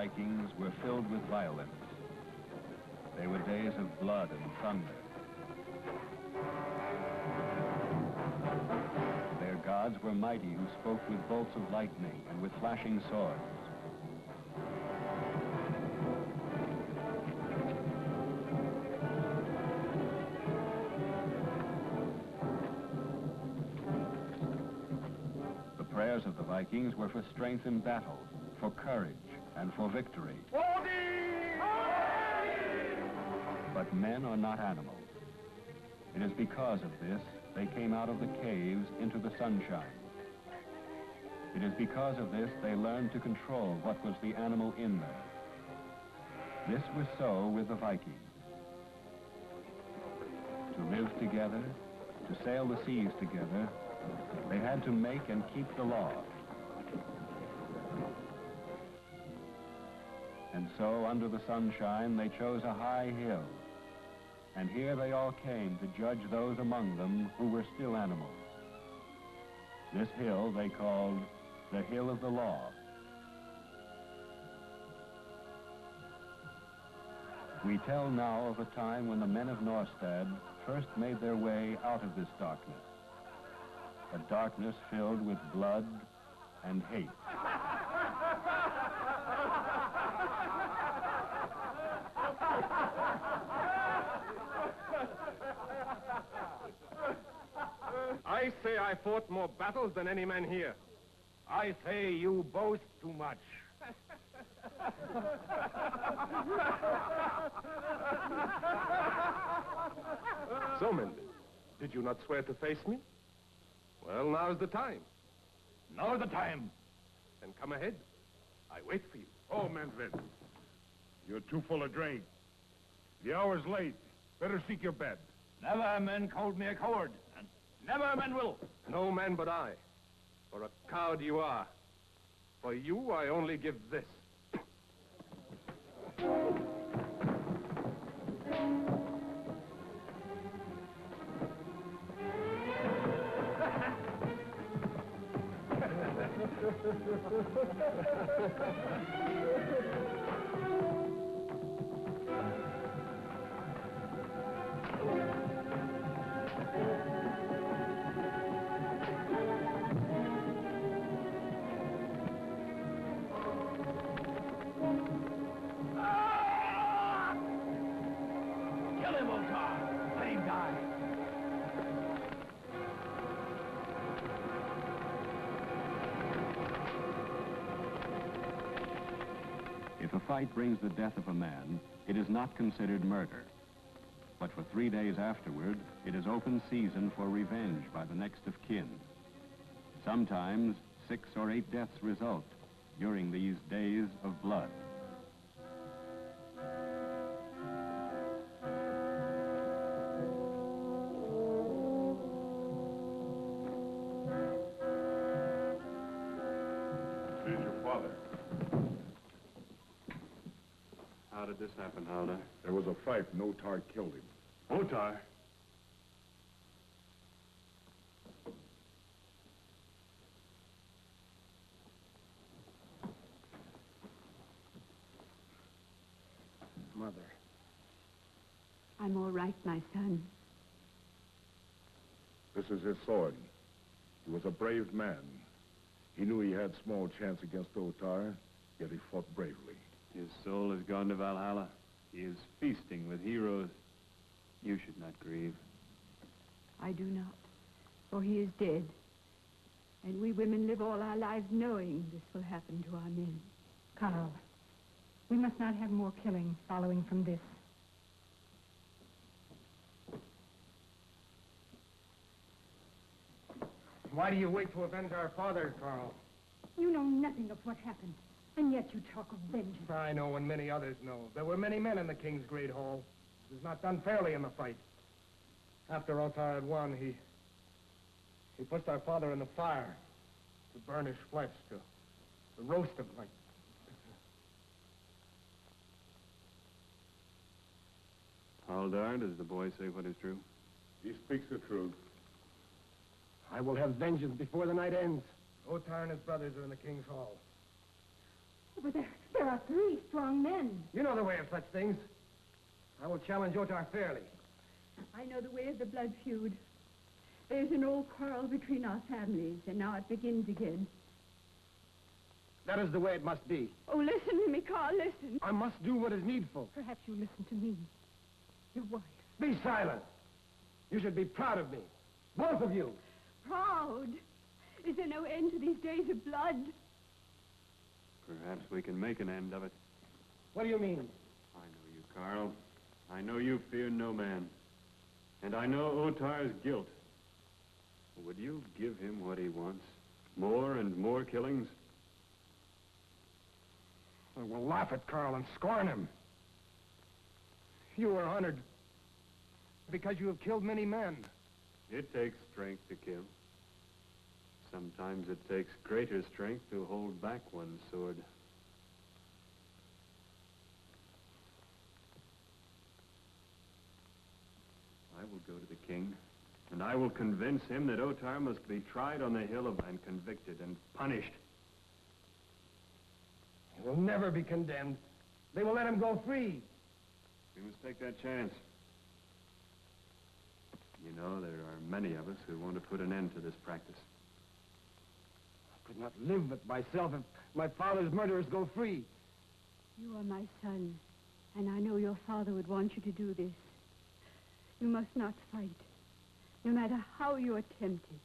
Vikings were filled with violence. They were days of blood and thunder. Their gods were mighty who spoke with bolts of lightning and with flashing swords. The prayers of the Vikings were for strength in battle, for courage, and for victory. But men are not animals. It is because of this they came out of the caves into the sunshine. It is because of this they learned to control what was the animal in them. This was so with the Vikings. To live together, to sail the seas together, they had to make and keep the law. And so, under the sunshine, they chose a high hill. And here they all came to judge those among them who were still animals. This hill they called the Hill of the Law. We tell now of a time when the men of Norstad first made their way out of this darkness. A darkness filled with blood and hate. I say I fought more battles than any man here. I say you boast too much. So, men, did you not swear to face me? Well, now's the time. Now's the time. Then come ahead. I wait for you. Oh, Manfred, you're too full of drink. The hour's late. Better seek your bed. Never men called me a coward, and never men will. No man but I. For a coward you are. For you, I only give this. If a fight brings the death of a man, it is not considered murder. But for 3 days afterward, it is open season for revenge by the next of kin. Sometimes 6 or 8 deaths result during these days of blood. Here's your father. How did this happen, Holliday? There was a fight and Otar killed him. Otar? Mother. I'm all right, my son. This is his sword. He was a brave man. He knew he had small chance against Otar, yet he fought bravely. His soul has gone to Valhalla. He is feasting with heroes. You should not grieve. I do not, for he is dead. And we women live all our lives knowing this will happen to our men. Carl, we must not have more killing following from this. Why do you wait to avenge our father, Carl? You know nothing of what happened, and yet you talk of vengeance. I know, and many others know. There were many men in the King's Great Hall. It was not done fairly in the fight. After Otar had won, he pushed our father in the fire to burn his flesh, to roast him like... Haldar, does the boy say what is true? He speaks the truth. I will have vengeance before the night ends. Otar and his brothers are in the King's Hall. Over there, There are 3 strong men. You know the way of such things. I will challenge Otar fairly. I know the way of the blood feud. There's an old quarrel between our families, and now it begins again. That is the way it must be. Oh, listen to me, Carl, listen. I must do what is needful. Perhaps you listen to me, your wife. Be silent. You should be proud of me. Both of you. Proud? Is there no end to these days of blood? Perhaps we can make an end of it. What do you mean? I know you, Carl. I know you fear no man. And I know Otar's guilt. Would you give him what he wants? More and more killings? I will laugh at Carl and scorn him. You are honored because you have killed many men. It takes strength to kill. Sometimes it takes greater strength to hold back one's sword. I will go to the king, and I will convince him that Otar must be tried on the hill and convicted and punished. He will never be condemned. They will let him go free. We must take that chance. You know, there are many of us who want to put an end to this practice. I could not live with myself if my father's murderers go free. You are my son, and I know your father would want you to do this. You must not fight, no matter how you are tempted.